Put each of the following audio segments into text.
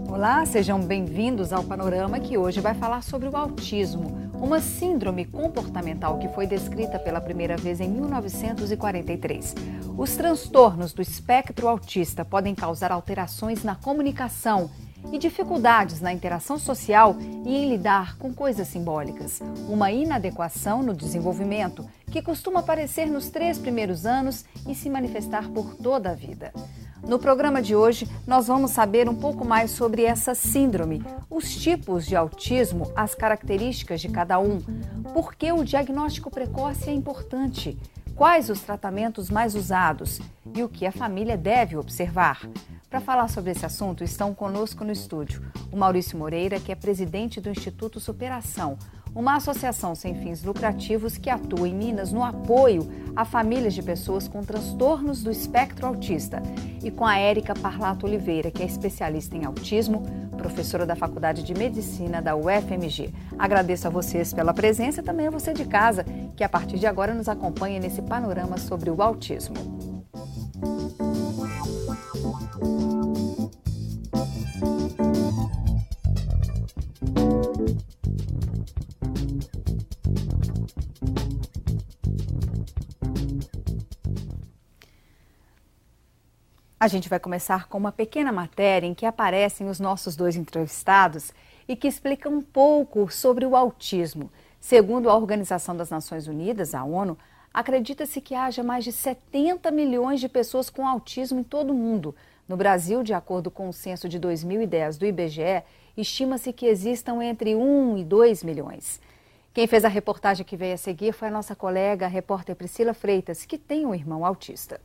Olá, sejam bem-vindos ao Panorama, que hoje vai falar sobre o autismo, uma síndrome comportamental que foi descrita pela primeira vez em 1943. Os transtornos do espectro autista podem causar alterações na comunicação e dificuldades na interação social e em lidar com coisas simbólicas. Uma inadequação no desenvolvimento que costuma aparecer nos 3 primeiros anos e se manifestar por toda a vida. No programa de hoje, nós vamos saber um pouco mais sobre essa síndrome, os tipos de autismo, as características de cada um, por que o diagnóstico precoce é importante, quais os tratamentos mais usados e o que a família deve observar. Para falar sobre esse assunto, estão conosco no estúdio o Maurício Moreira, que é presidente do Instituto Superação, uma associação sem fins lucrativos que atua em Minas no apoio a famílias de pessoas com transtornos do espectro autista. E com a Érica Parlato Oliveira, que é especialista em autismo, professora da Faculdade de Medicina da UFMG. Agradeço a vocês pela presença e também a você de casa, que a partir de agora nos acompanha nesse panorama sobre o autismo. A gente vai começar com uma pequena matéria em que aparecem os nossos 2 entrevistados e que explica um pouco sobre o autismo. Segundo a Organização das Nações Unidas, a ONU, acredita-se que haja mais de 70 milhões de pessoas com autismo em todo o mundo. No Brasil, de acordo com o censo de 2010 do IBGE, estima-se que existam entre 1 e 2 milhões. Quem fez a reportagem que veio a seguir foi a nossa colega, a repórter Priscila Freitas, que tem um irmão autista.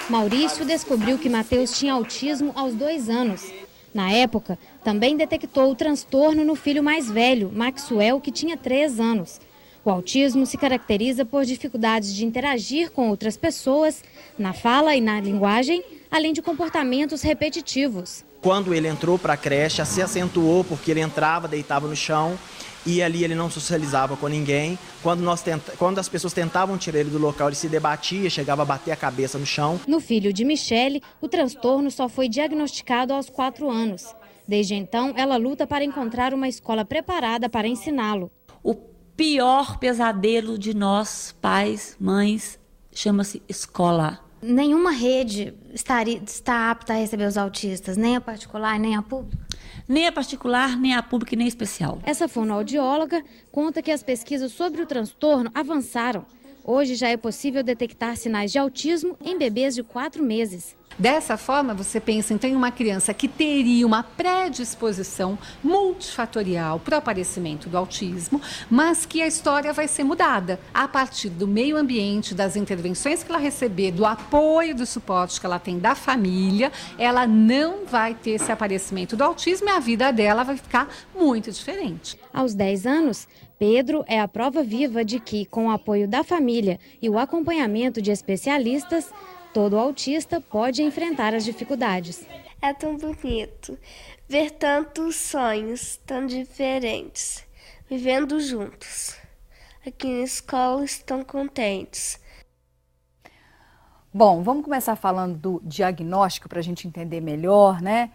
Maurício descobriu que Matheus tinha autismo aos 2 anos. Na época, também detectou o transtorno no filho mais velho, Maxwell, que tinha 3 anos. O autismo se caracteriza por dificuldades de interagir com outras pessoas, na fala e na linguagem, além de comportamentos repetitivos. Quando ele entrou para a creche, se acentuou porque ele entrava, deitava no chão e ali ele não socializava com ninguém. Quando as pessoas tentavam tirar ele do local, ele se debatia, chegava a bater a cabeça no chão. No filho de Michele, o transtorno só foi diagnosticado aos 4 anos. Desde então, ela luta para encontrar uma escola preparada para ensiná-lo. O pior pesadelo de nós, pais, mães, chama-se escola. Nenhuma rede está apta a receber os autistas, nem a particular, nem a pública? Nem a particular, nem a pública, nem a especial. Essa fonoaudióloga conta que as pesquisas sobre o transtorno avançaram. Hoje já é possível detectar sinais de autismo em bebês de 4 meses. Dessa forma, você pensa então em uma criança que teria uma predisposição multifatorial para o aparecimento do autismo, mas que a história vai ser mudada a partir do meio ambiente, das intervenções que ela receber, do apoio, do suporte que ela tem da família. Ela não vai ter esse aparecimento do autismo e a vida dela vai ficar muito diferente. Aos 10 anos, Pedro é a prova viva de que, com o apoio da família e o acompanhamento de especialistas, todo autista pode enfrentar as dificuldades. É tão bonito ver tantos sonhos tão diferentes, vivendo juntos. Aqui na escola estão contentes. Bom, vamos começar falando do diagnóstico para a gente entender melhor, né?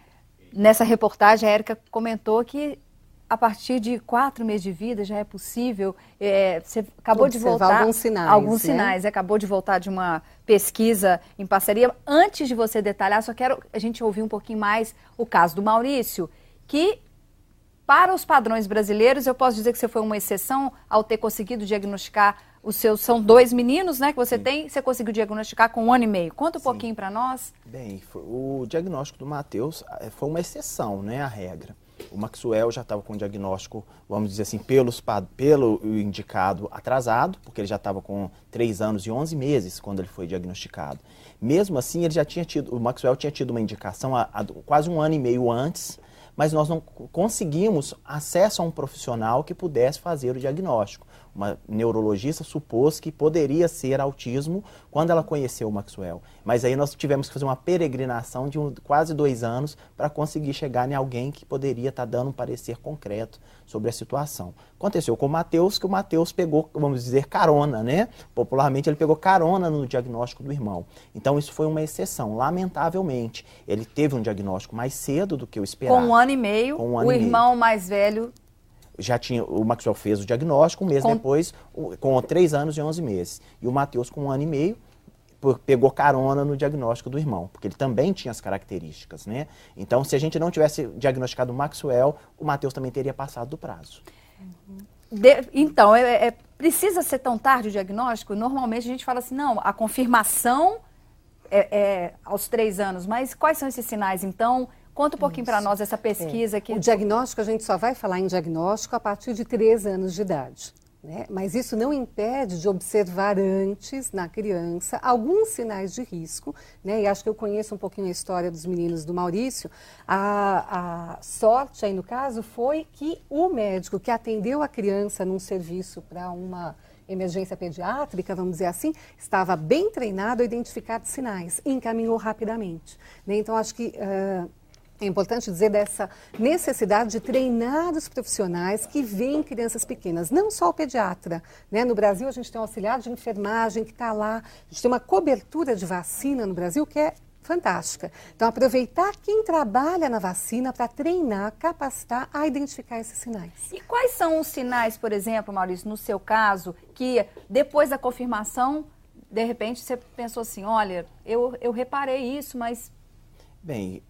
Nessa reportagem, a Érica comentou que a partir de 4 meses de vida já é possível, você acabou de voltar... Alguns sinais, acabou de voltar de uma pesquisa em parceria. Antes de você detalhar, só quero a gente ouvir um pouquinho mais o caso do Maurício, que para os padrões brasileiros, eu posso dizer que você foi uma exceção ao ter conseguido diagnosticar os seus... São 2 meninos, né, que você tem, você conseguiu diagnosticar com 1 ano e meio. Conta um pouquinho para nós. Bem, o diagnóstico do Matheus foi uma exceção, né, à regra. O Maxwell já estava com o diagnóstico, vamos dizer assim, pelo indicado atrasado, porque ele já estava com 3 anos e 11 meses quando ele foi diagnosticado. Mesmo assim, ele já tinha tido, o Maxwell tinha tido uma indicação há quase 1 ano e meio antes, mas nós não conseguimos acesso a um profissional que pudesse fazer o diagnóstico. uma neurologista supôs que poderia ser autismo quando ela conheceu o Maxwell. Mas aí nós tivemos que fazer uma peregrinação de quase 2 anos para conseguir chegar em alguém que poderia estar dando um parecer concreto sobre a situação. Aconteceu com o Matheus, que o Matheus pegou, vamos dizer, carona, né? Popularmente ele pegou carona no diagnóstico do irmão. Então isso foi uma exceção. Lamentavelmente, ele teve um diagnóstico mais cedo do que o esperado. Com 1 ano e meio, o irmão mais velho... Já tinha, o Maxwell fez o diagnóstico, um mês depois, com 3 anos e 11 meses. E o Matheus, com 1 ano e meio, pegou carona no diagnóstico do irmão, porque ele também tinha as características, né? Então, se a gente não tivesse diagnosticado o Maxwell, o Matheus também teria passado do prazo. Então, precisa ser tão tarde o diagnóstico? Normalmente a gente fala assim, não, a confirmação é aos 3 anos, mas quais são esses sinais, então? Conta um pouquinho para nós essa pesquisa aqui. O diagnóstico, a gente só vai falar em diagnóstico a partir de 3 anos de idade. Né? Mas isso não impede de observar antes, na criança, alguns sinais de risco. Né? E acho que eu conheço um pouquinho a história dos meninos do Maurício. A sorte aí no caso foi que o médico que atendeu a criança num serviço para uma emergência pediátrica, vamos dizer assim, estava bem treinado a identificar sinais e encaminhou rapidamente. Né? Então, acho que... é importante dizer dessa necessidade de treinar os profissionais que veem crianças pequenas, não só o pediatra. Né? No Brasil, a gente tem um auxiliar de enfermagem que está lá, a gente tem uma cobertura de vacina no Brasil que é fantástica. Então, aproveitar quem trabalha na vacina para treinar, capacitar a identificar esses sinais. E quais são os sinais, por exemplo, Maurício, no seu caso, que depois da confirmação, de repente, você pensou assim, olha, eu reparei isso, mas... Bem,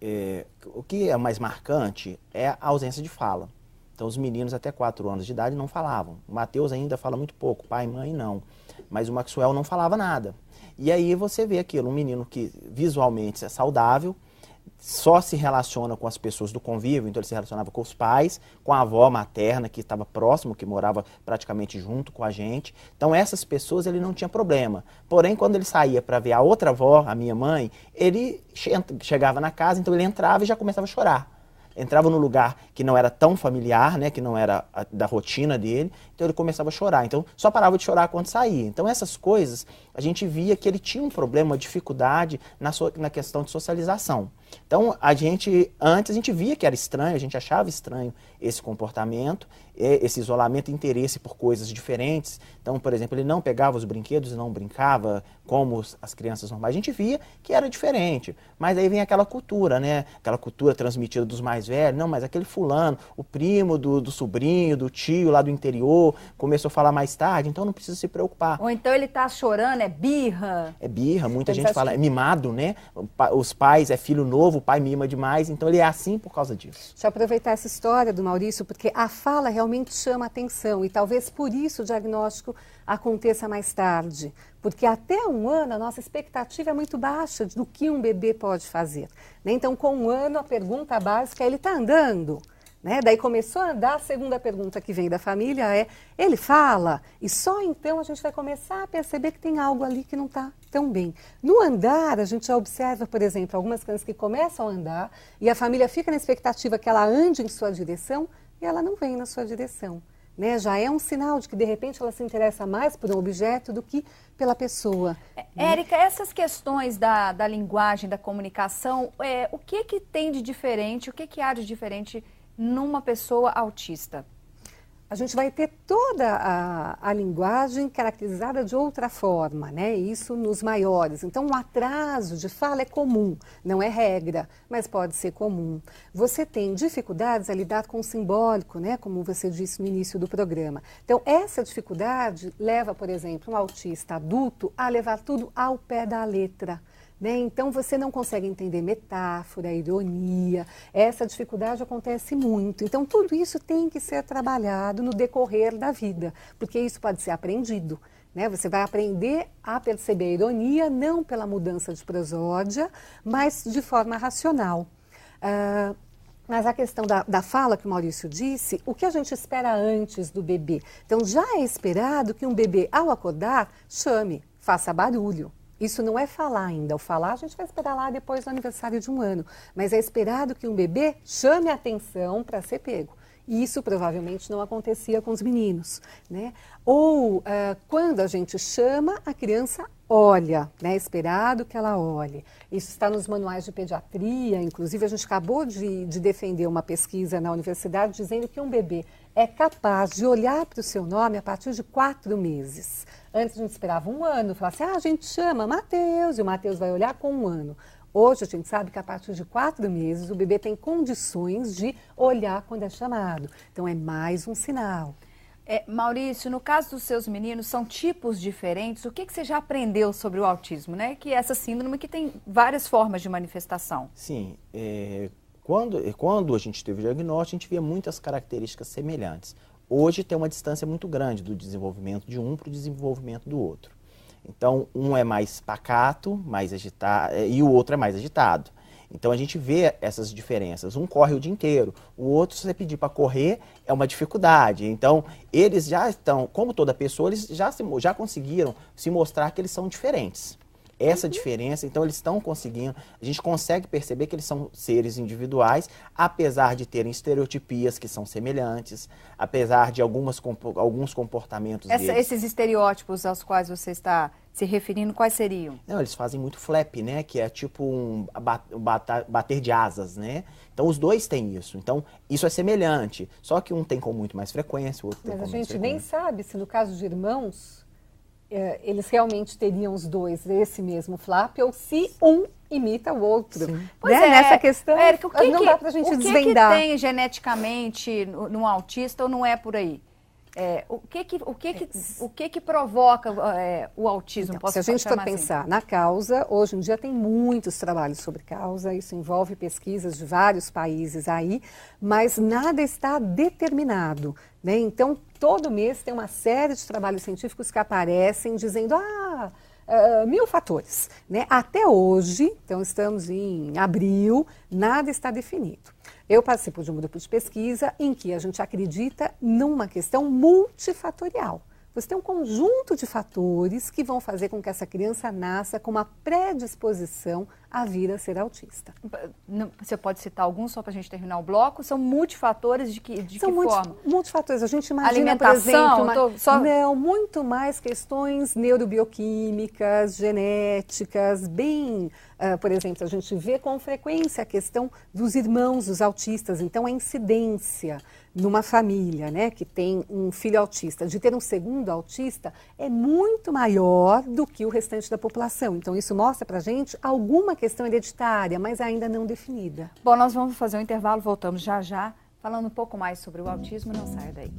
o que é mais marcante é a ausência de fala. Então, os meninos até 4 anos de idade não falavam. O Matheus ainda fala muito pouco, pai e mãe não. Mas o Maxwell não falava nada. E aí você vê aquilo, um menino que visualmente é saudável, só se relaciona com as pessoas do convívio, então ele se relacionava com os pais, com a avó materna que estava próximo, que morava praticamente junto com a gente. Então essas pessoas ele não tinha problema. Porém, quando ele saía para ver a outra avó, a minha mãe, ele chegava na casa, então ele entrava e já começava a chorar. Entrava num lugar que não era tão familiar, né, que não era da rotina dele, então ele começava a chorar. Então só parava de chorar quando saía. Então essas coisas, a gente via que ele tinha um problema, uma dificuldade na questão de socialização. Então antes a gente via que era estranho, a gente achava estranho esse comportamento, esse isolamento e interesse por coisas diferentes. Então, por exemplo, ele não pegava os brinquedos e não brincava como as crianças normais. A gente via que era diferente, mas aí vem aquela cultura, né? Aquela cultura transmitida dos mais velhos. Não, mas aquele fulano, o primo do sobrinho, do tio lá do interior, começou a falar mais tarde, então não precisa se preocupar. Ou então ele tá chorando, é birra. É birra, muita gente fala, é mimado, né? Os pais, é filho novo, o pai mima demais, então ele é assim por causa disso. Deixa eu aproveitar essa história do Maurício, porque a fala realmente chama atenção e talvez por isso o diagnóstico aconteça mais tarde. Porque até 1 ano a nossa expectativa é muito baixa do que um bebê pode fazer. Né? Então, com 1 ano, a pergunta básica é, ele está andando? Né? Daí começou a andar, a segunda pergunta que vem da família é, ele fala? E só então a gente vai começar a perceber que tem algo ali que não está tão bem. No andar, a gente já observa, por exemplo, algumas crianças que começam a andar e a família fica na expectativa que ela ande em sua direção e ela não vem na sua direção. Né? Já é um sinal de que, de repente, ela se interessa mais por um objeto do que pela pessoa. Érica, essas questões da linguagem, da comunicação, o que tem de diferente, o que há de diferente numa pessoa autista? A gente vai ter toda a linguagem caracterizada de outra forma, né? Isso nos maiores. Então, o atraso de fala é comum, não é regra, mas pode ser comum. Você tem dificuldades a lidar com o simbólico, né? Como você disse no início do programa. Então, essa dificuldade leva, por exemplo, um autista adulto a levar tudo ao pé da letra. Né? Então, você não consegue entender metáfora, ironia, essa dificuldade acontece muito. Então, tudo isso tem que ser trabalhado no decorrer da vida, porque isso pode ser aprendido. Né? Você vai aprender a perceber a ironia, não pela mudança de prosódia, mas de forma racional. Mas a questão da fala que o Maurício disse, o que a gente espera antes do bebê? Então, já é esperado que um bebê, ao acordar, chame, faça barulho. Isso não é falar ainda. O falar a gente vai esperar lá depois do aniversário de 1 ano. Mas é esperado que um bebê chame a atenção para ser pego. E isso provavelmente não acontecia com os meninos, né? Ou quando a gente chama, a criança olha, né? É esperado que ela olhe. Isso está nos manuais de pediatria, inclusive a gente acabou de defender uma pesquisa na universidade dizendo que um bebê é capaz de olhar para o seu nome a partir de 4 meses. Antes a gente esperava 1 ano, falava assim, a gente chama Mateus, e o Mateus vai olhar com 1 ano. Hoje a gente sabe que a partir de 4 meses o bebê tem condições de olhar quando é chamado. Então é mais um sinal. Maurício, no caso dos seus meninos, são tipos diferentes. O que você já aprendeu sobre o autismo, né? Que é essa síndrome que tem várias formas de manifestação. Sim, quando a gente teve o diagnóstico, a gente via muitas características semelhantes. Hoje tem uma distância muito grande do desenvolvimento de um para o desenvolvimento do outro. Então, um é mais pacato, mais agitado, e o outro é mais agitado. Então, a gente vê essas diferenças. Um corre o dia inteiro, o outro, se você pedir para correr, é uma dificuldade. Então, eles já estão, como toda pessoa, eles já conseguiram se mostrar que eles são diferentes. Essa diferença, então eles estão conseguindo, a gente consegue perceber que eles são seres individuais, apesar de terem estereotipias que são semelhantes, apesar de alguns comportamentos deles. Esses estereótipos aos quais você está se referindo, quais seriam? Não, eles fazem muito flap, né, que é tipo um bater de asas, né? Então os dois têm isso, então isso é semelhante, só que um tem com muito mais frequência, o outro tem com menos frequência. Mas a gente nem sabe se no caso de irmãos, eles realmente teriam os dois esse mesmo flap, ou se um imita o outro. Pois né? Nessa questão, Érica, não dá pra gente desvendar. O que tem geneticamente no autista ou não é por aí? O que provoca o autismo? Então, se a gente for pensar na causa, hoje em dia tem muitos trabalhos sobre causa, isso envolve pesquisas de vários países aí, mas nada está determinado, né? Então, todo mês tem uma série de trabalhos científicos que aparecem dizendo, 1000 fatores, né? Até hoje, então estamos em abril, nada está definido. Eu participo de um grupo de pesquisa em que a gente acredita numa questão multifatorial. Você tem um conjunto de fatores que vão fazer com que essa criança nasça com uma predisposição a vir a ser autista. Você pode citar alguns só para a gente terminar o bloco? São multifatores de que forma? Multifatores. A gente imagina, alimentação, por exemplo, não, muito mais questões neurobioquímicas, genéticas, por exemplo, a gente vê com frequência a questão dos irmãos, dos autistas, então a incidência numa família, né, que tem um filho autista, de ter um segundo autista, é muito maior do que o restante da população. Então, isso mostra pra gente alguma questão hereditária, mas ainda não definida. Bom, nós vamos fazer um intervalo, voltamos já já, falando um pouco mais sobre o autismo, não saia daí.